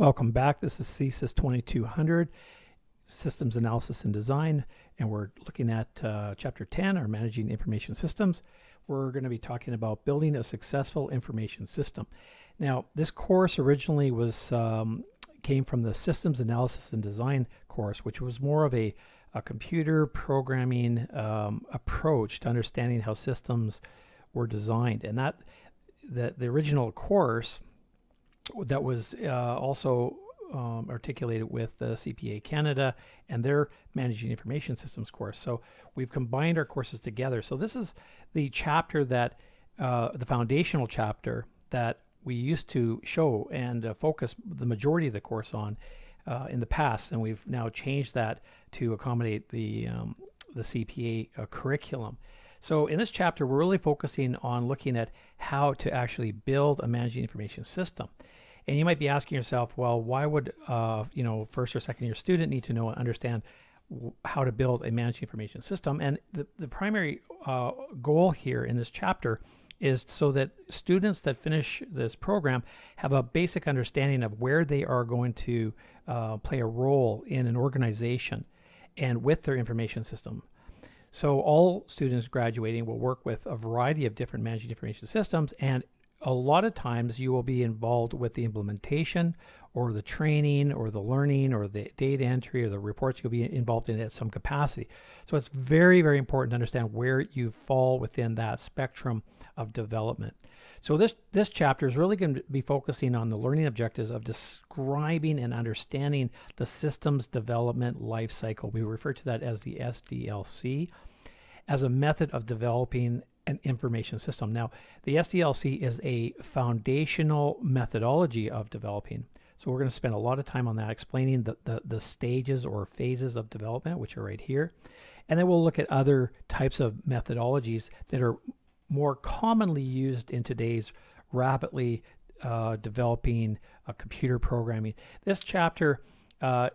Welcome back. This is CSIS 2200, Systems Analysis and Design, and we're looking at Chapter 10, our Managing Information Systems. We're going to be talking about building a successful information system. Now, this course originally came from the Systems Analysis and Design course, which was more of a computer programming approach to understanding how systems were designed. And the original course that was also articulated with the CPA Canada and their Managing Information Systems course. So we've combined our courses together. So this is the chapter that, the foundational chapter that we used to show and focus the majority of the course on in the past, and we've now changed that to accommodate the CPA curriculum. So in this chapter, we're really focusing on looking at how to actually build a managing information system. And you might be asking yourself, well, why would first or second year student need to know and understand how to build a managing information system? And the primary goal here in this chapter is so that students that finish this program have a basic understanding of where they are going to play a role in an organization and with their information system. So all students graduating will work with a variety of different managing information systems, and a lot of times you will be involved with the implementation or the training or the learning or the data entry or the reports. You'll be involved in it at some capacity. So it's very, very important to understand where you fall within that spectrum of development. So this chapter is really going to be focusing on the learning objectives of describing and understanding the systems development life cycle. We refer to that as the Sdlc, as a method of developing an information system. Now, the Sdlc is a foundational methodology of developing. So we're going to spend a lot of time on that, explaining the stages or phases of development, which are right here. And then we'll look at other types of methodologies that are more commonly used in today's rapidly developing computer programming. This chapter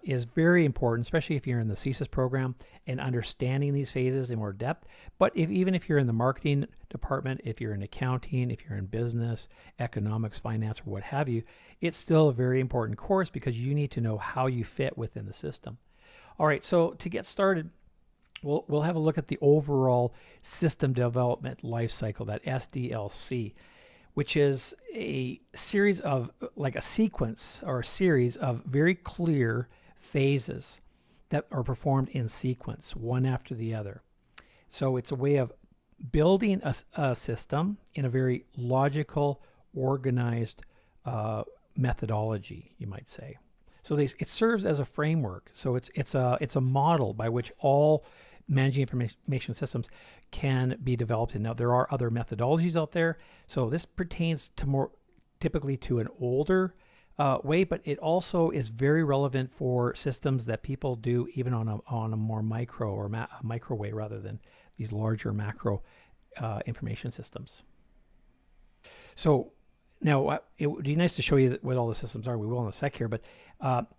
is very important, especially if you're in the CSIS program and understanding these phases in more depth. But even if you're in the marketing department, if you're in accounting, if you're in business, economics, finance, or what have you, it's still a very important course because you need to know how you fit within the system. All right, so to get started, we'll have a look at the overall system development life cycle, that Sdlc, which is a series of, like a sequence or a series of very clear phases that are performed in sequence, one after the other. So it's a way of building a system in a very logical, organized methodology, you might say. So it serves as a framework. So it's a model by which all managing information systems can be developed. And now there are other methodologies out there. So this pertains to more typically to an older way, but it also is very relevant for systems that people do even on a more micro or micro way rather than these larger macro information systems. So now it would be nice to show you what all the systems are. We will in a sec here, but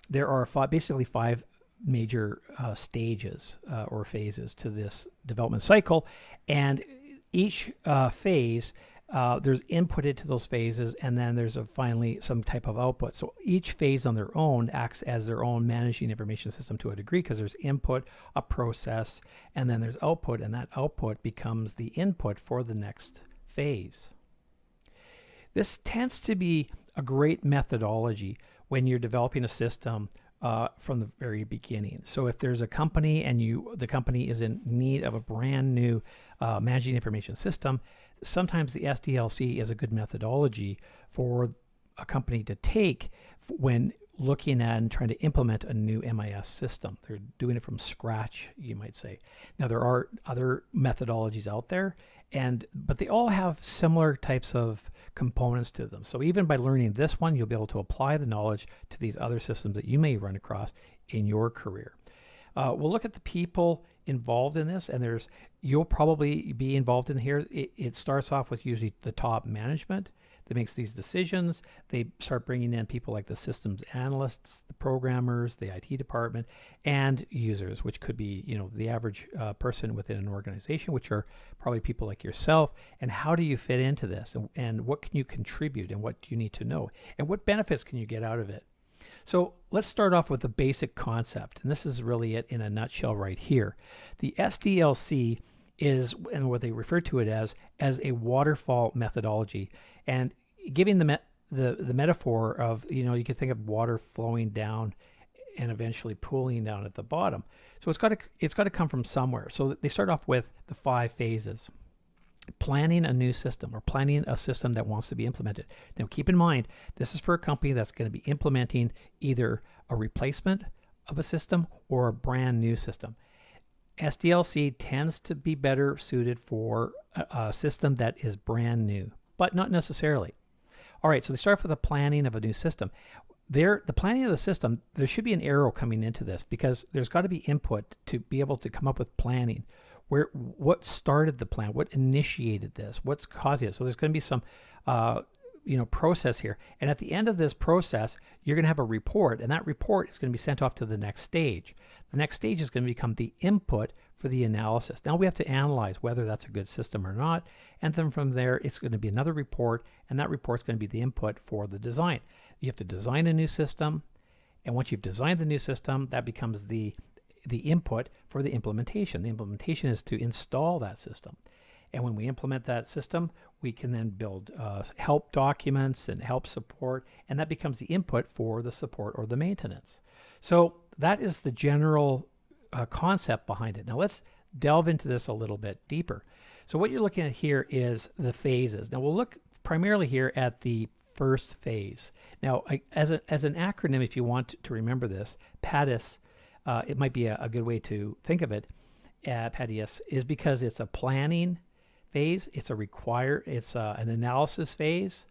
there are basically five major stages or phases to this development cycle, and each phase there's input into those phases, and then there's finally some type of output. So each phase on their own acts as their own managing information system to a degree, because there's input, a process, and then there's output, and that output becomes the input for the next phase. This tends to be a great methodology when you're developing a system from the very beginning. So if there's a company and the company is in need of a brand new managing information system, sometimes the Sdlc is a good methodology for a company to take when looking at and trying to implement a new MIS system. They're doing it from scratch, you might say. Now, there are other methodologies out there, but they all have similar types of components to them. So even by learning this one, you'll be able to apply the knowledge to these other systems that you may run across in your career. We'll look at the people involved in this, and you'll probably be involved in here. It starts off with usually the top management that makes these decisions. They start bringing in people like the systems analysts, the programmers, the IT department, and users, which could be the average person within an organization, which are probably people like yourself. And how do you fit into this, and what can you contribute, and what do you need to know, and what benefits can you get out of it? So let's start off with the basic concept, and this is really it in a nutshell right here. The Sdlc is, and what they refer to it as a waterfall methodology, and giving the metaphor of, you can think of water flowing down and eventually pooling down at the bottom. So it's got to come from somewhere. So they start off with the 5 phases. Planning a new system, or planning a system that wants to be implemented. Now keep in mind, this is for a company that's going to be implementing either a replacement of a system or a brand new system. Sdlc tends to be better suited for a system that is brand new, but not necessarily. All right, so they start with the planning of a new system. The planning of the system, there should be an arrow coming into this, because there's got to be input to be able to come up with planning. What started the plan? What initiated this? What's causing it? So there's going to be some process here. And at the end of this process, you're going to have a report, and that report is going to be sent off to the next stage. The next stage is going to become the input for the analysis. Now we have to analyze whether that's a good system or not, and then from there it's going to be another report, and that report is going to be the input for the design. You have to design a new system, and once you've designed the new system, that becomes the input for the implementation. The implementation is to install that system. And when we implement that system, we can then build help documents and help support, and that becomes the input for the support or the maintenance. So that is the general concept behind it. Now let's delve into this a little bit deeper. So what you're looking at here is the phases. Now we'll look primarily here at the first phase. Now, as an acronym, if you want to remember this, PADIS, it might be a good way to think of it. PADIS is because it's a planning phase, it's an analysis phase,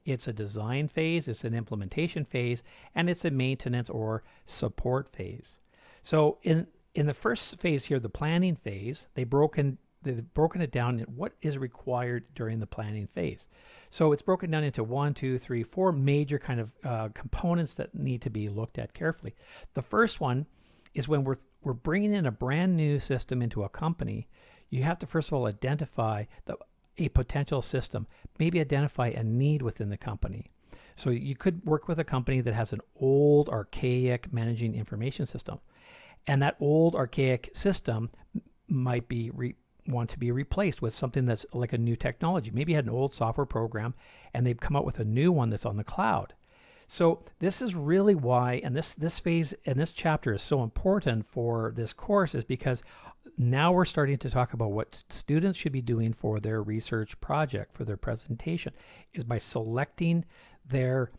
it's a design phase, it's an implementation phase, and it's a maintenance or support phase. So in the first phase here, the planning phase, they've broken it down in what is required during the planning phase. So it's broken down into 1, 2, 3, 4 major kind of components that need to be looked at carefully. The first one is when we're bringing in a brand new system into a company. You have to first of all identify a potential system, maybe identify a need within the company. So you could work with a company that has an old, archaic managing information system, and that old, archaic system might be want to be replaced with something that's like a new technology. Maybe you had an old software program and they've come up with a new one that's on the cloud. So this is really why, and this phase and this chapter is so important for this course, is because now we're starting to talk about what students should be doing for their research project, for their presentation, is by selecting their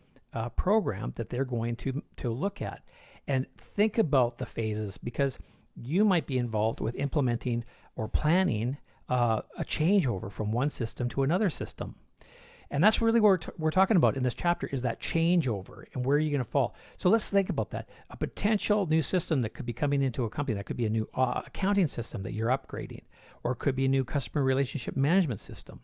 program that they're going to look at. And think about the phases, because you might be involved with implementing or planning a changeover from one system to another system. And that's really what we're talking about in this chapter, is that changeover and where you're going to fall. So let's think about that. A potential new system that could be coming into a company, that could be a new accounting system that you're upgrading, or it could be a new customer relationship management system.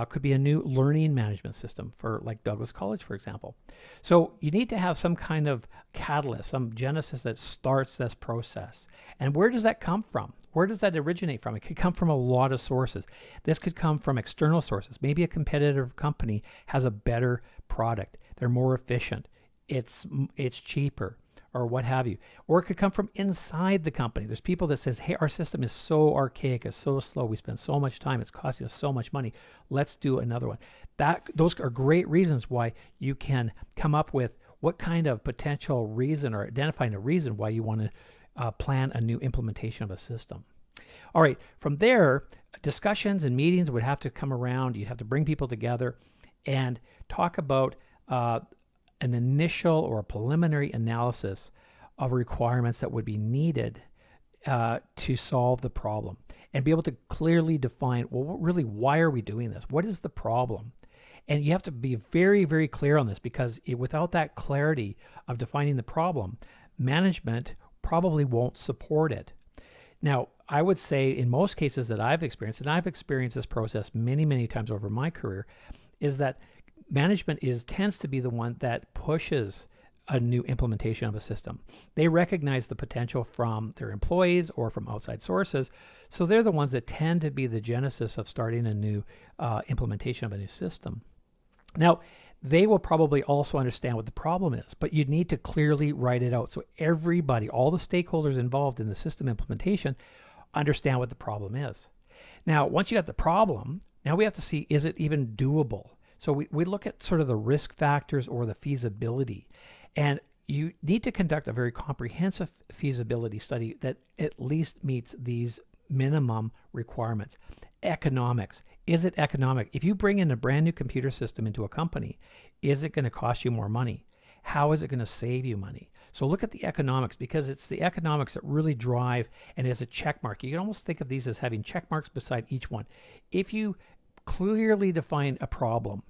Could be a new learning management system for like Douglas College, for example. So you need to have some kind of catalyst, some genesis that starts this process. And where does that come from? Where does that originate from? It could come from a lot of sources. This could come from external sources. Maybe a competitive company has a better product. They're more efficient. It's cheaper, or what have you. Or it could come from inside the company. There's people that says, hey, our system is so archaic, it's so slow, we spend so much time, it's costing us so much money, let's do another one. Those are great reasons why you can come up with what kind of potential reason, or identifying a reason why you want to plan a new implementation of a system. All right, from there, discussions and meetings would have to come around. You'd have to bring people together and talk about an initial or a preliminary analysis of requirements that would be needed to solve the problem, and be able to clearly define, well, really, why are we doing this? What is the problem? And you have to be very, very clear on this, because without that clarity of defining the problem, management probably won't support it. Now, I would say in most cases that I've experienced, and I've experienced this process many, many times over my career, is that management tends to be the one that pushes a new implementation of a system. They recognize the potential from their employees or from outside sources, so they're the ones that tend to be the genesis of starting a new implementation of a new system. Now, they will probably also understand what the problem is, but you need to clearly write it out so everybody, all the stakeholders involved in the system implementation, understand what the problem is. Now, once you got the problem, now we have to see, is it even doable? So we look at sort of the risk factors or the feasibility, and you need to conduct a very comprehensive feasibility study that at least meets these minimum requirements. Economics. Is it economic? If you bring in a brand new computer system into a company, is it going to cost you more money? How is it going to save you money? So look at the economics, because it's the economics that really drive, and as a check mark. You can almost think of these as having check marks beside each one. If you clearly define a problem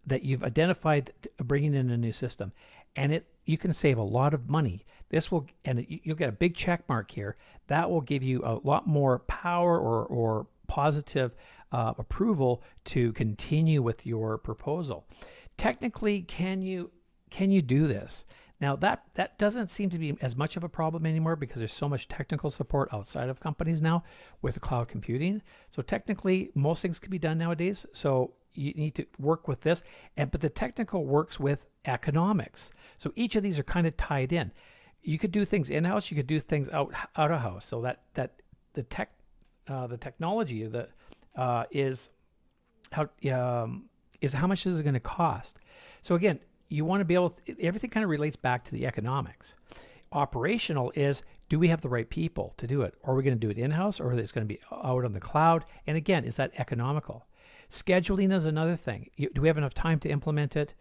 that you've identified bringing in a new system, and you can save a lot of money, you'll get a big check mark here. That will give you a lot more power or positive approval to continue with your proposal. Technically, can you do this? Now that doesn't seem to be as much of a problem anymore, because there's so much technical support outside of companies now with cloud computing. So technically, most things can be done nowadays. So you need to work with this, but the technical works with economics. So each of these are kind of tied in. You could do things in-house. You could do things out of house. So that the technology is how much is it going to cost. So again, you want to be able to, everything kind of relates back to the economics. Operational is, do we have the right people to do it? Are we going to do it in-house, or is it going to be out on the cloud? And again, is that economical? Scheduling is another thing. Do we have enough time to implement it?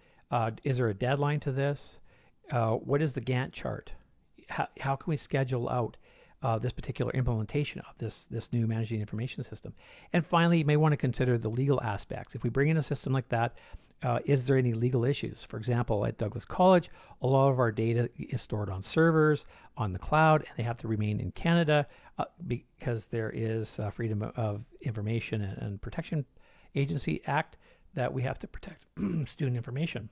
Is there a deadline to this? What is the Gantt chart? How can we schedule out this particular implementation of this new managing information system? And finally, you may want to consider the legal aspects. If we bring in a system like that, is there any legal issues? For example, at Douglas College, a lot of our data is stored on servers, on the cloud, and they have to remain in Canada because there is Freedom of Information and Protection Agency Act that we have to protect student information.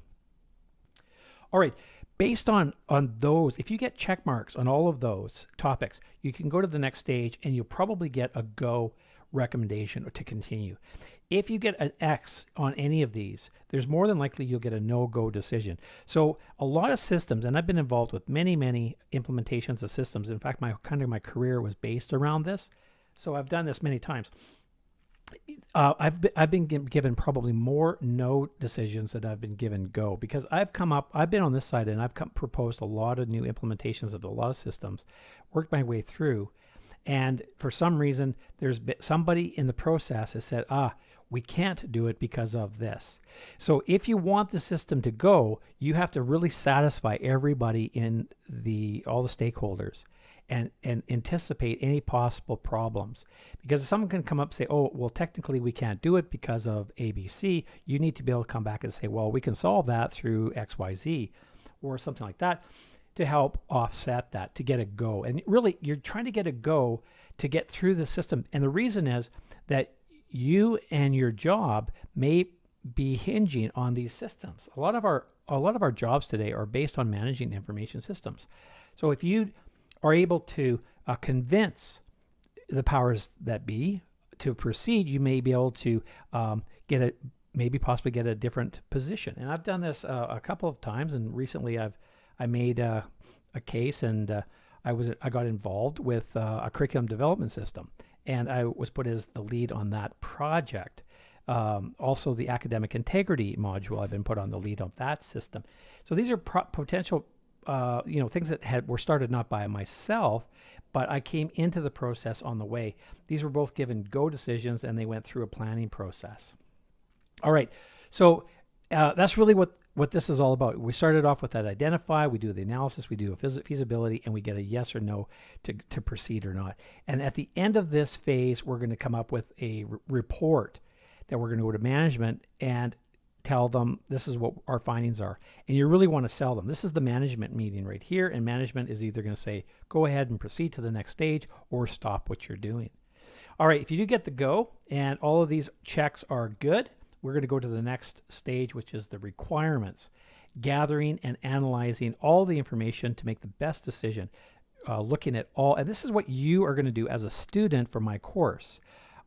All right, based on those, if you get check marks on all of those topics, you can go to the next stage, and you'll probably get a go recommendation or to continue. If you get an X on any of these, there's more than likely you'll get a no-go decision. So a lot of systems, and I've been involved with many implementations of systems. In fact, my career was based around this. So I've done this many times. I've been given probably more no decisions than I've been given go, because I've been on this side, and I've proposed a lot of new implementations of a lot of systems, worked my way through, and for some reason, there's been somebody in the process has said, we can't do it because of this. So if you want the system to go, you have to really satisfy everybody in all the stakeholders and anticipate any possible problems. Because if someone can come up and say, oh, well, technically we can't do it because of ABC, you need to be able to come back and say, well, we can solve that through XYZ or something like that to help offset that, to get a go. And really, you're trying to get a go to get through the system. And the reason is that you and your job may be hinging on these systems. A lot of our jobs today are based on managing information systems. So if you are able to convince the powers that be to proceed, you may be able to possibly get a different position. And I've done this a couple of times, and recently I made a case, and I got involved with a curriculum development system, and I was put as the lead on that project. Also, the academic integrity module, I've been put on the lead of that system. So these are potential things that were started not by myself, but I came into the process on the way. These were both given go decisions, and they went through a planning process. All right, so that's really what this is all about. We started off with that identify, we do the analysis, we do a feasibility, and we get a yes or no to proceed or not. And at the end of this phase, we're going to come up with a report that we're going to go to management and tell them this is what our findings are. And you really want to sell them. This is the management meeting right here, and management is either going to say, go ahead and proceed to the next stage, or stop what you're doing. All right, if you do get the go and all of these checks are good, we're going to go to the next stage, which is the requirements, gathering and analyzing all the information to make the best decision, looking at all. And this is what you are going to do as a student for my course.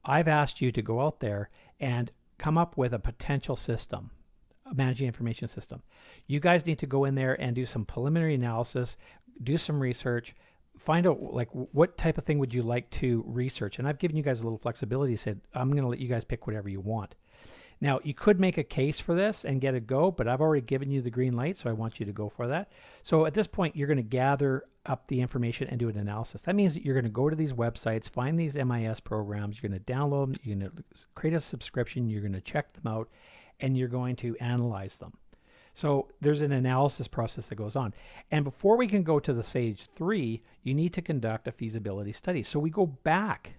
I've asked you to go out there and come up with a potential system managing information system. You guys need to go in there and do some preliminary analysis, do some research, find out like what type of thing would you like to research. And I've given you guys a little flexibility, said I'm going to let you guys pick whatever you want. Now, you could make a case for this and get a go, but I've already given you the green light, so I want you to go for that. So at this point, you're going to gather up the information and do an analysis. That means that you're going to go to these websites, find these MIS programs, you're going to download them, you're going to create a subscription, you're going to check them out, and you're going to analyze them. So there's an analysis process that goes on. And before we can go to the stage 3, you need to conduct a feasibility study. So we go back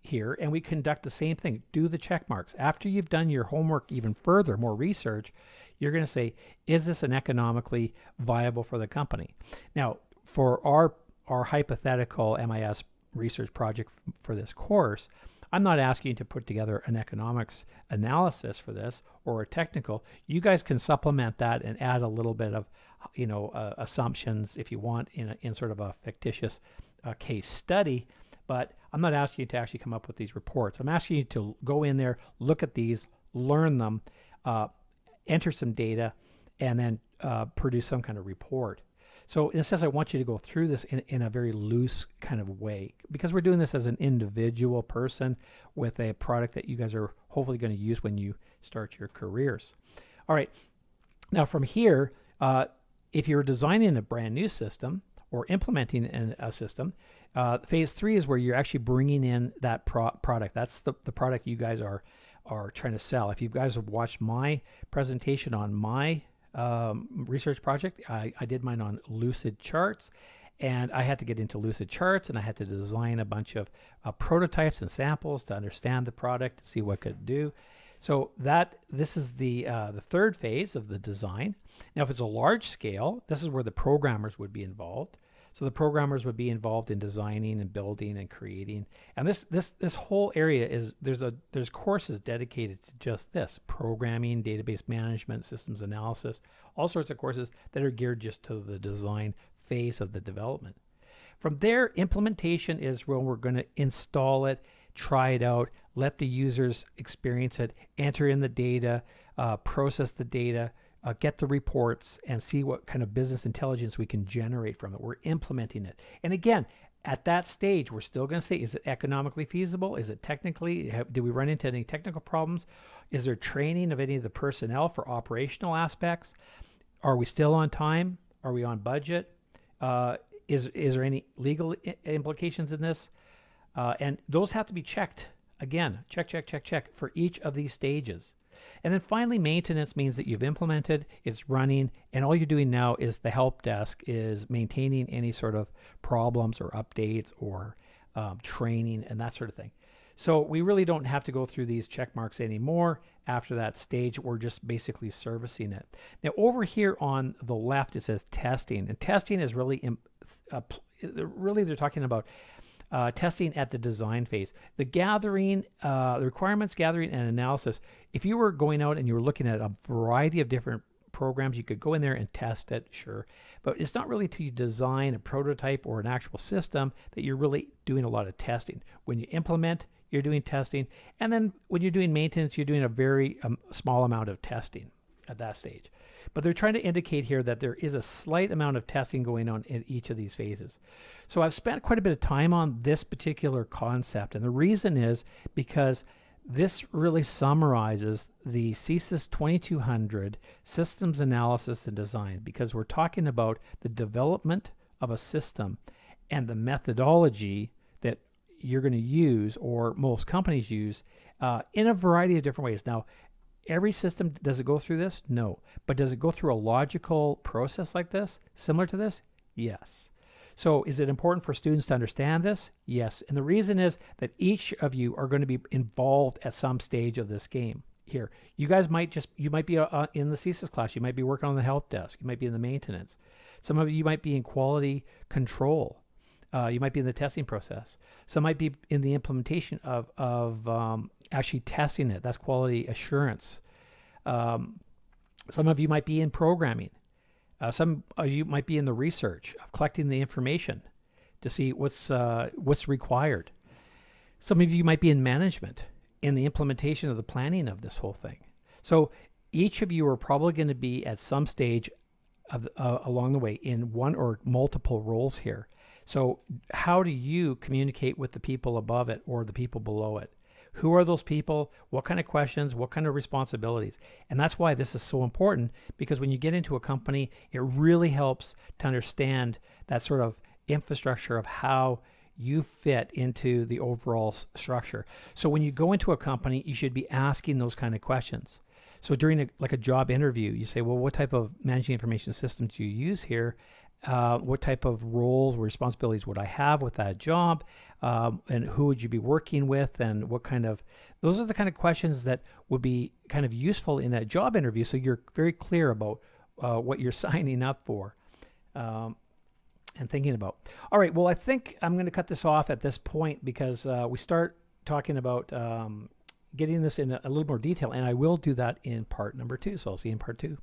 here and we conduct the same thing, do the check marks. After you've done your homework even further, more research, you're going to say, is this an economically viable for the company? Now, for our hypothetical MIS research project for this course, I'm not asking you to put together an economics analysis for this or a technical. You guys can supplement that and add a little bit of, assumptions if you want in sort of a fictitious case study. But I'm not asking you to actually come up with these reports. I'm asking you to go in there, look at these, learn them, enter some data, and then produce some kind of report. So in a sense, I want you to go through this in a very loose kind of way, because we're doing this as an individual person with a product that you guys are hopefully going to use when you start your careers. All right. Now from here, if you're designing a brand new system or implementing a system, phase 3 is where you're actually bringing in that product. That's the product you guys are trying to sell. If you guys have watched my presentation on my research project, I did mine on lucid charts, and I had to get into lucid charts, and I had to design a bunch of prototypes and samples to understand the product, to see what it could do. So this is the third phase of the design. Now, if it's a large scale, this is where the programmers would be involved. So the programmers would be involved in designing and building and creating. And this whole area is, there's courses dedicated to just this: programming, database management, systems analysis, all sorts of courses that are geared just to the design phase of the development. From there, implementation is when we're going to install it, try it out, let the users experience it, enter in the data, process the data, get the reports, and see what kind of business intelligence we can generate from it. We're implementing it. And again, at that stage, we're still going to say, is it economically feasible? Is it technically, do we run into any technical problems? Is there training of any of the personnel for operational aspects? Are we still on time? Are we on budget? Is there any legal implications in this? And those have to be checked. Again, check for each of these stages. And then finally, maintenance means that you've implemented, it's running, and all you're doing now is the help desk is maintaining any sort of problems or updates or training and that sort of thing. So we really don't have to go through these check marks anymore. After that stage, we're just basically servicing it. Now over here on the left, it says testing, and testing is really, they're talking about testing at the design phase. The gathering, the requirements gathering and analysis. If you were going out and you were looking at a variety of different programs, you could go in there and test it, sure. But it's not really till you design a prototype or an actual system that you're really doing a lot of testing. When you implement, you're doing testing. And then when you're doing maintenance, you're doing a very small amount of testing at that stage. But they're trying to indicate here that there is a slight amount of testing going on in each of these phases. So I've spent quite a bit of time on this particular concept. And the reason is because this really summarizes the CSIS 2200 systems analysis and design, because we're talking about the development of a system and the methodology that you're going to use, or most companies use, in a variety of different ways. Now, every system, does it go through this? No. But does it go through a logical process like this, similar to this? Yes. So is it important for students to understand this? Yes. And the reason is that each of you are going to be involved at some stage of this game. Here, you guys might be in the CSIS class. You might be working on the help desk. You might be in the maintenance. Some of you might be in quality control. You might be in the testing process. Some might be in the implementation of actually testing it. That's quality assurance. Some of you might be in programming. Some of you might be in the research of collecting the information to see what's required. Some of you might be in management, in the implementation of the planning of this whole thing. So each of you are probably going to be at some stage of along the way in one or multiple roles here. So how do you communicate with the people above it or the people below it? Who are those people? What kind of questions? What kind of responsibilities? And that's why this is so important, because when you get into a company, it really helps to understand that sort of infrastructure of how you fit into the overall structure. So when you go into a company, you should be asking those kind of questions. So during a job interview, you say, well, what type of managing information systems do you use here? What type of roles or responsibilities would I have with that job? And who would you be working with? And what kind of, those are the kind of questions that would be kind of useful in that job interview. So you're very clear about what you're signing up for and thinking about. All right, well, I think I'm going to cut this off at this point because we start talking about getting this in a little more detail, and I will do that in part number 2. So I'll see you in part 2.